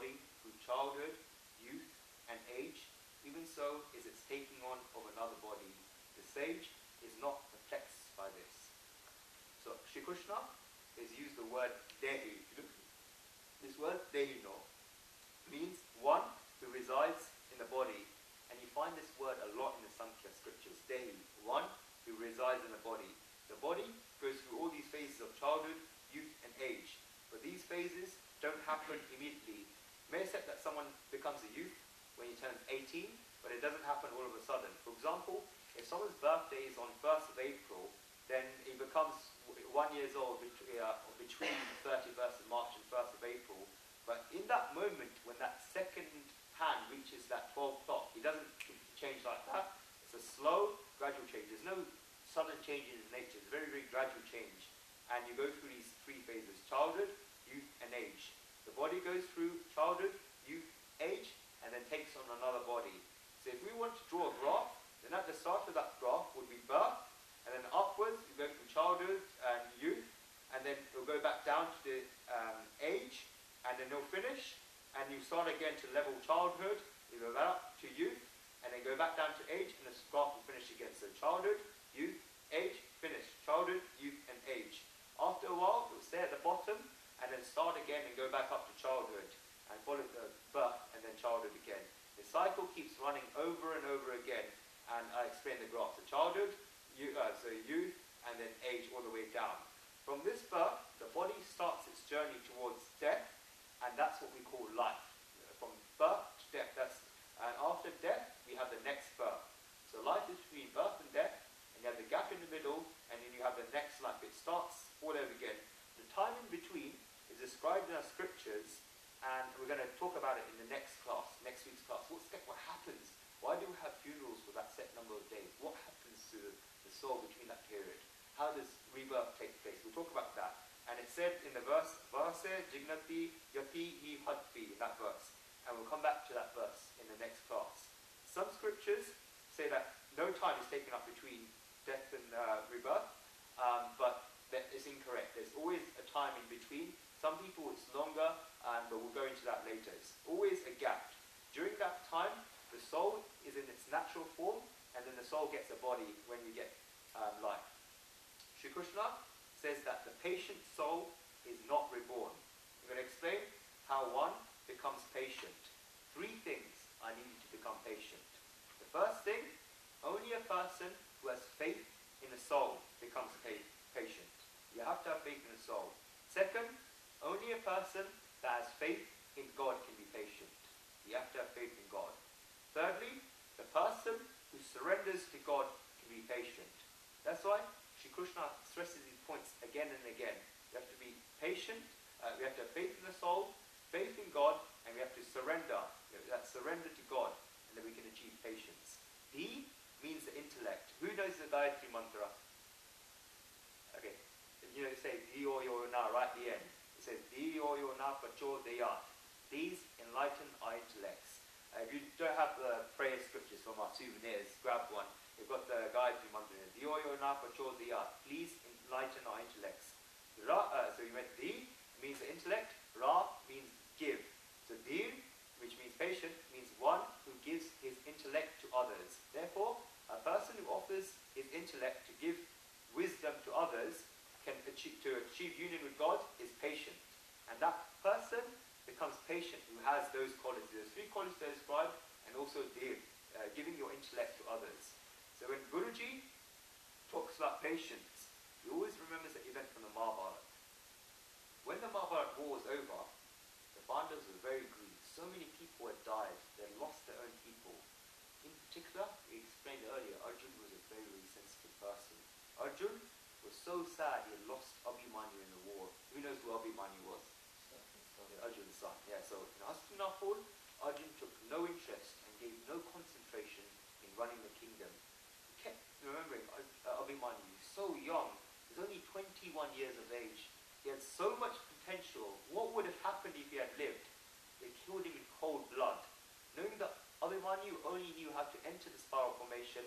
body through childhood, youth, and age, even so is its taking on of another body. The sage is not perplexed by this. So Shri Krishna has used the word dehi. This word dehino means one who resides in the body, and you find this word a lot in the Sankhya scriptures. Dehi, one who resides in the body. The body goes through all these phases of childhood, youth, and age. But these phases don't happen immediately. It may accept that someone becomes a youth when he turns 18, but it doesn't happen all of a sudden. For example, if someone's birthday is on 1st of April, then he becomes 1 year old between 31st of March and 1st of April. But in that moment, when that second hand reaches that 12 o'clock, he doesn't change like that. It's a slow, gradual change. There's no sudden change in his nature. It's a very, very gradual change. And you go through these three phases: childhood, youth, and age. The body goes through childhood, youth, age, and then takes on another body. So if we want to draw a graph, then at the start of that graph would be birth, and then upwards you go from childhood and youth, and then it'll go back down to the age, and then it'll finish, and you start again to level childhood, you go back up to youth, and then go back down to age, and the graph will finish again. So childhood, youth, age, finish. Childhood, youth, and age. After a while, it will stay at the bottom, and then start again and go back up to childhood, and follow the birth, and then childhood again. The cycle keeps running over and over again, and I explain the graph. So childhood, youth, and then age all the way down. From this birth, the body starts its journey towards death, and that's what we call life. From birth to death, and after death, we have the next birth. So life is between birth and death, and you have the gap in the middle, and then you have the next life. It starts all over again. The time in between is described in our scriptures, and we're going to talk about it in the next class, next week's class. What happens? Why do we have funerals for that set number of days? What happens to the soul between that period? How does rebirth take place? We'll talk about that. And it said in the verse, jignati yati hi hatpi, in that verse. And we'll come back to that verse in the next class. Some scriptures say that no time is taken up between death and rebirth, but that is incorrect. There's always a time in between. Some people it's longer, but we'll go into that later. It's always a gap. During that time, the soul is in its natural form, and then the soul gets a body when we get life. Shri Krishna says that the patient soul is not reborn. I'm going to explain how one becomes patient. Three things I need you to become patient. The first thing, only a person who has faith in the soul becomes patient. You have to have faith in the soul. Second, only a person that has faith in God can be patient. You have to have faith in God. Thirdly, the person who surrenders to God can be patient. That's why Shri Krishna stresses these points again and again. We have to be patient, we have to have faith in the soul, faith in God, and we have to surrender. That surrender to God, and then we can achieve patience. D means the intellect. Who knows the Gayatri mantra? Okay, say Di o yo na right at the end. It says Di o yo na pacho deyat. These enlighten our intellects. If you don't have the prayer scriptures from our souvenirs, grab one. We've got the Gayatri mantra. Di o yo na pacho deyat. Please enlighten our intellects. So you meant Di means the intellect. Ra means give. So Dir, which means patient, means one who gives his intellect to others. Therefore, a person who offers his intellect to give wisdom to others to achieve union with God is patient. And that person becomes patient who has those qualities. There's three qualities to describe, and also Dir, giving your intellect to others. So when Guruji talks about patience, he always remembers the event from the Mahabharata. When the Mahabharata war was over, the Pandavas were very grieved. So many people had died. They had lost their own people. In particular, we explained earlier, Arjun was a very, very sensitive person. Arjun was so sad he had lost Abhimanyu in the war. Who knows who Abhimanyu was? Arjun's son. Yeah, so in Hastinapur, Arjun took no interest and gave no concentration in running the kingdom. He kept remembering Abhimanyu, so young. He was only 21 years of age. He had so much potential. What would have happened if he had lived? They killed him in cold blood. Knowing that Abhimanyu only knew how to enter the spiral formation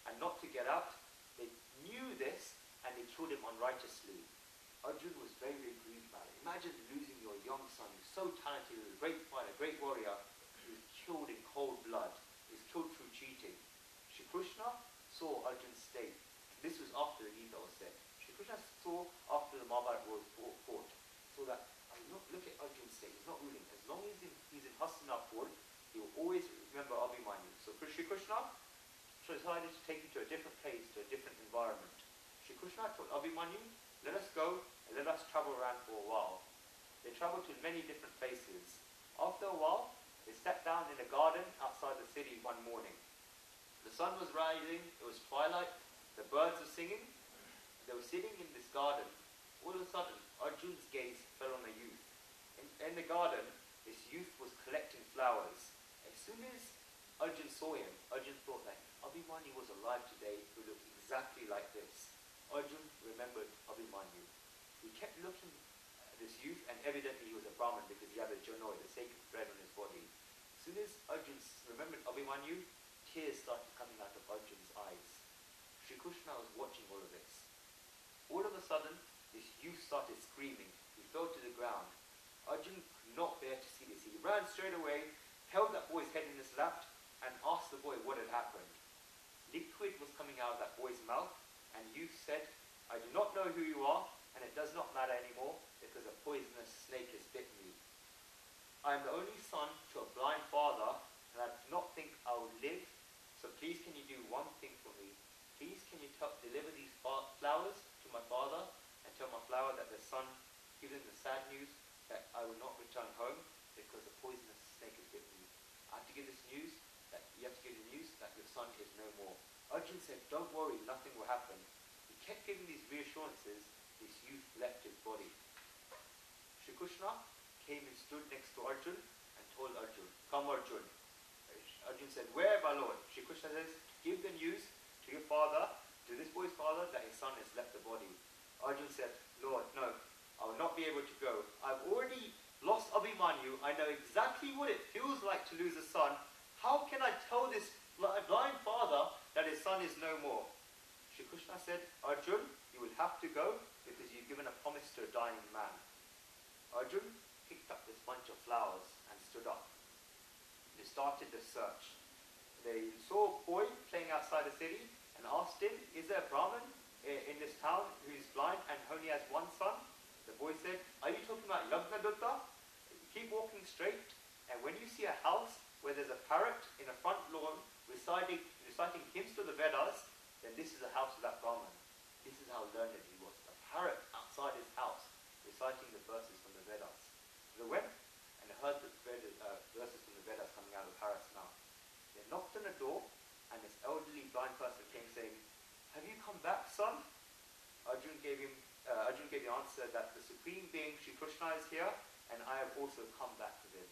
and not to get out, they knew this and they killed him unrighteously. Arjun was very, very grieved about it. Imagine losing your young son who's so talented, he was a great fighter, great Hastinapur, he will always remember Abhimanyu. So Shri Krishna decided to take him to a different place, to a different environment. Shri Krishna told Abhimanyu, let us go and let us travel around for a while. They traveled to many different places. After a while, they sat down in a garden outside the city one morning. The sun was rising, it was twilight, the birds were singing. They were sitting in this garden. All of a sudden, Arjun's gaze fell on a youth. In the garden, this youth was collecting flowers. As soon as Arjun saw him, Arjun thought that Abhimanyu was alive today who looked exactly like this. Arjun remembered Abhimanyu. He kept looking at this youth, and evidently he was a Brahmin because he had a janoi, the sacred thread on his body. As soon as Arjun remembered Abhimanyu, tears started coming out of Arjun's eyes. Shri Krishna was watching all of this. All of a sudden, this youth started screaming. He fell to the ground. Arjun could not bear to see this. He ran straight away, held that boy's head in his lap, and asked the boy what had happened. Liquid was coming out of that boy's mouth, and youth said, I do not know who you are, and it does not matter anymore, because a poisonous snake has bit me. I am the only son to a blind father, and I do not think I will live, so please can you do one thing for me? Please can you deliver these flowers to my father, and tell my flower that the son, give him the sad news that I will not return home, because a poisonous snake has bit me. I have to give this news, that you have to give the news that your son is no more. Arjun said, don't worry, nothing will happen. He kept giving these reassurances. This youth left his body. Shri Krishna came and stood next to Arjun and told Arjun, come Arjun. Arjun said, where, my lord? Shri Krishna says, give the news to your father, to this boy's father, that his son has left the body. Arjun said, Lord, no, I will not be able to go. I've already lost Abhimanyu. I know exactly what it feels like to lose a son. How can I tell this blind father that his son is no more? Shri Krishna said, Arjun, you will have to go because you've given a promise to a dying man. Arjun picked up this bunch of flowers and stood up. They started the search. They saw a boy playing outside the city and asked him, is there a Brahmin in this town who's blind and only has one son? The boy said, are you talking about Yagnadutta? Keep walking straight, and when you see a house where there's a parrot in a front lawn reciting hymns to the Vedas, then this is the house of that Brahmin. This is how learned he was. A parrot outside his house reciting the verses from the Vedas. They went and heard the verses from the Vedas coming out of the parrot's mouth. They knocked on the door, and this elderly blind person came saying, have you come back, son? Arjun gave the answer that the Supreme Being, Shri Krishna, is here, and I have also come back to him.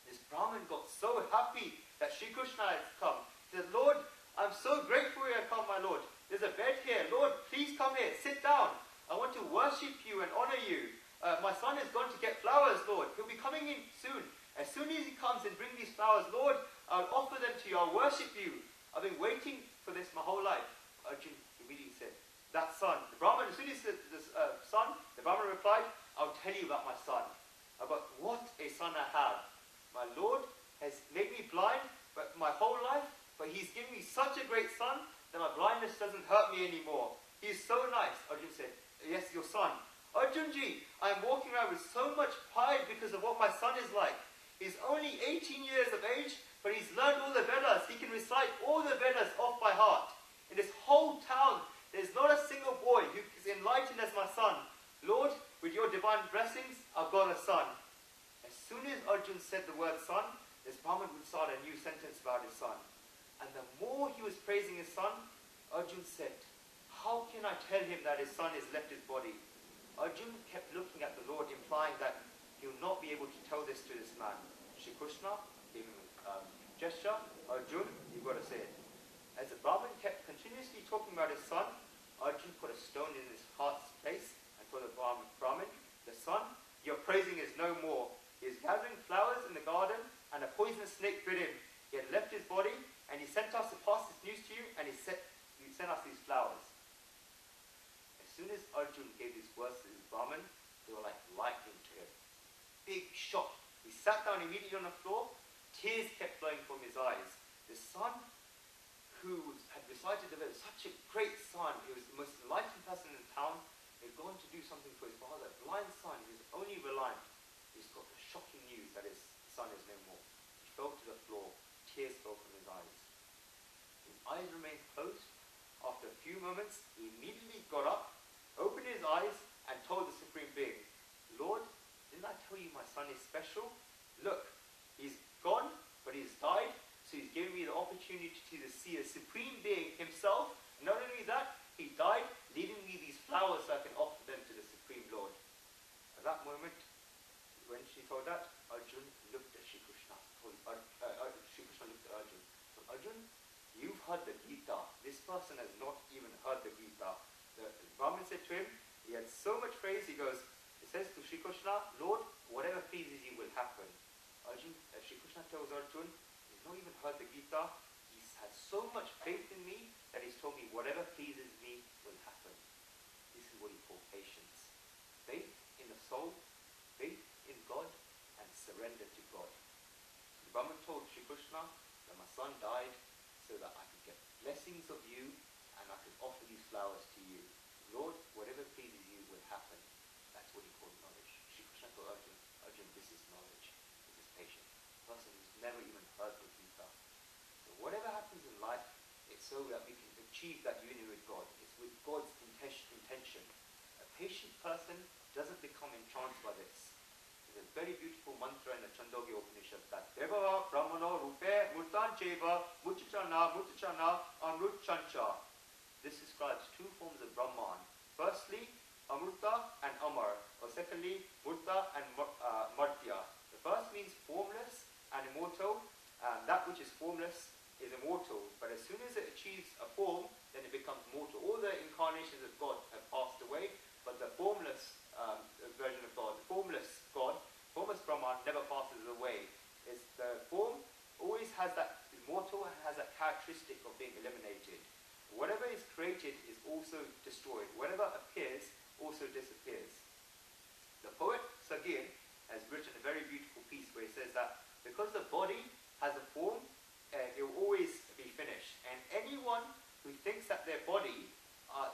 This Brahmin got so happy that Shri Krishna has come. He said, Lord, I'm so grateful you have come, my Lord. There's a bed here. Lord, please come here. Sit down. I want to worship you and honor you. My son is going to get flowers, Lord. He'll be coming in soon. As soon as he comes and brings these flowers, Lord, I'll offer them to you. I'll worship you. I've been waiting for this my whole life. Arjun immediately said, that son. The Brahmin, as soon as he said this son, the Brahmin replied, I'll tell you about my son. About what a son I have. My Lord has made me blind but my whole life, but he's given me such a great son that my blindness doesn't hurt me anymore. He's so nice. Arjun said, yes, your son. Arjunji, I'm walking around with so much pride because of what my son is like. He's only 18 years of age, but he's learned all the Vedas. He can recite all the Vedas off by heart. In this whole town, there's not a single boy who is enlightened as my son. Lord, with your divine blessings, I've got a son. As soon as Arjun said the word son, this Brahmin would start a new sentence about his son. And the more he was praising his son, Arjun said, how can I tell him that his son has left his body? Arjun kept looking at the Lord, implying that he will not be able to tell this to this man. Shri Krishna gave him a gesture. Arjun, you've got to say it. As the Brahmin kept continuously talking about his son, Arjun put a stone in his heart's place and told the Brahmin, the son, your praising is no more. He is gathering flowers in the garden, and a poisonous snake bit him. He had left his body, and he sent us to pass this news to you, and he sent us these flowers. As soon as Arjun gave these words to his Brahmin, they were like lightning to him. Big shock. He sat down immediately on the floor. Tears kept flowing from his eyes. The son who had recited the Vedas, such a great son, he was the most enlightened person in town, he had gone to do something for his father, a blind son, he was only reliant. He's got the shocking news that his son eyes remained closed. After a few moments, he immediately got up, opened his eyes, and told the Supreme Being, Lord, didn't I tell you my son is special? Look, he's gone, but he's died, so he's given me the opportunity to see the Supreme Being himself. Not only that, he died, leaving me these flowers so I can offer them to the Supreme Lord. At that moment, when she told that, Arjun looked at Shri Krishna. Shri Krishna looked at Arjun. So, Arjun, you've heard the Gita. This person has not even heard the Gita. The Brahmin said to him, he had so much praise, he says to Shri Krishna, Lord, whatever pleases you will happen. Shri Krishna tells Arjun, he's not even heard the Gita. He has so much faith in me that he's told me whatever pleases me will happen. This is what he called patience. Faith in the soul, faith in God, and surrender to God. The Brahman told Shri Krishna that my son died so that I could get blessings of you and I could offer these flowers to you. Lord, whatever pleases you will happen. That's what he called knowledge. Shri Krishna told Arjun, Arjun, this is knowledge. This is patience. A person who's never even heard the Gita. So whatever happens in life, it's so that we can achieve that union with God. It's with God's intention. A patient person doesn't become entranced by this. There's a very beautiful mantra in the Chandogya Upanishad that Deva Brahmano Rupe Murtan Cheva Muchachana Amrutchancha. This describes two forms of Brahman. Firstly, Amruta and Amar, or secondly, Murta and Martya. The first means formless and immortal, and that which is formless is immortal, but as soon as it achieves a form, then it becomes mortal. All the incarnations of God have passed away, but the formless version of God, the formless God, formless Brahman never passes away. It's the form always has that immortal and has that characteristic of being eliminated. Whatever is created is also destroyed. Whatever appears also disappears. The poet Sagir has written a very beautiful piece where he says that because the body has a form, it will always be finished. And anyone who thinks that their body,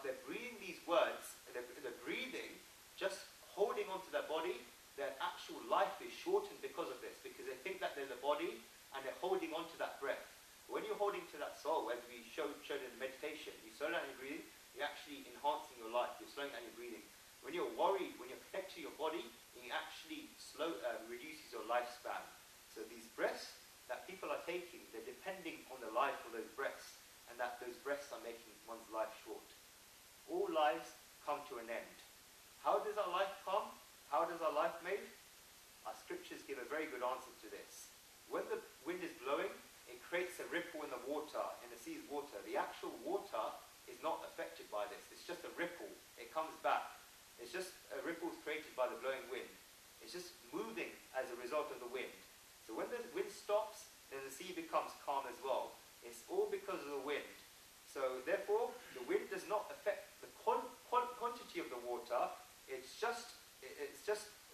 they're breathing these words, they're breathing, just holding onto their body, their actual life is shortened because of this, because they think that they're the body and they're holding onto that breath. When you're holding to that soul, as we showed in meditation, you slow down your breathing, you're actually enhancing your life, you're slowing down your breathing. When you're worried, when you're connected to your body, it actually reduces your lifespan. So these breaths that people are taking, they're depending on the life of those breaths, and that those breaths are making one's life short. All lives come to an end. How does our life come? How does our life made? Our scriptures give a very good answer to this. When the wind is blowing, it creates a ripple in the water, in the sea's water. The actual water is not affected by this. It's just a ripple. It comes back. It's just a ripple created by the blowing wind. It's just moving as a result of the wind. So when the wind stops, then the sea becomes calm as well. It's all because of the wind. So therefore, the wind does not affect the quantity of the water. It's just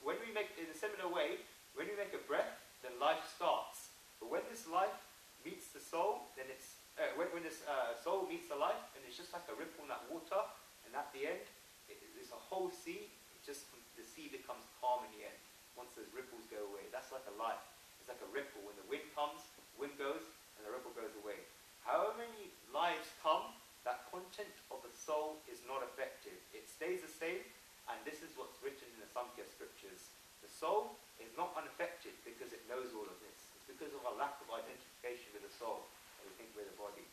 when we make, in a similar way, when we make a breath, then life starts. But when this life meets the soul, then it's when this soul meets the life, and it's just like a ripple in that water. And at the end, it's a whole sea. The sea becomes calm in the end. Once those ripples go away, that's like a life. It's like a ripple. When the wind comes, wind goes, and the ripple goes away. However many lives come, that content of the soul is not affected. It stays the same, and this is what's written in the Samkhya scriptures. The soul is not unaffected because it knows all of this. It's because of our lack of identification with the soul that we think we're the body.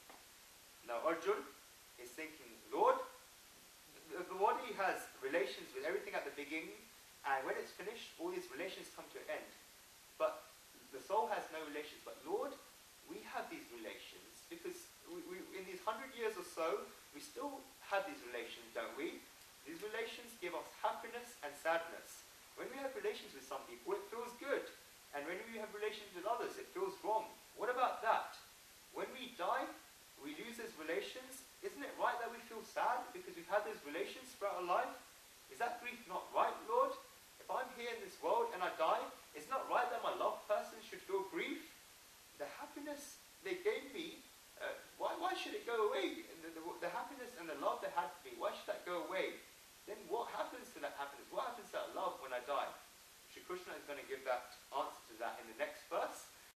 Now Arjun is thinking, Lord, the body has relations with everything at the beginning, and when it's finished, all these relations come to an end. But the soul has no relations. But Lord, we have these relations because we in these 100 years or so, we still have these relations, don't we? These relations give us happiness and sadness. When we have relations with some people, it feels good. And when we have relations with others, it feels wrong. What about that? When we die, we lose those relations. Isn't it right that we feel sad because we've had those relations throughout our life? Is that grief not right, Lord? If I'm here in this world and I die, it's not right that my loved person should feel grief. The happiness they gave me, why should it go away? The happiness and the love they had for me, why should that go away? Then what happens to that happiness? What happens to that love when I die? Shri Krishna is going to give that answer to that in the next verse.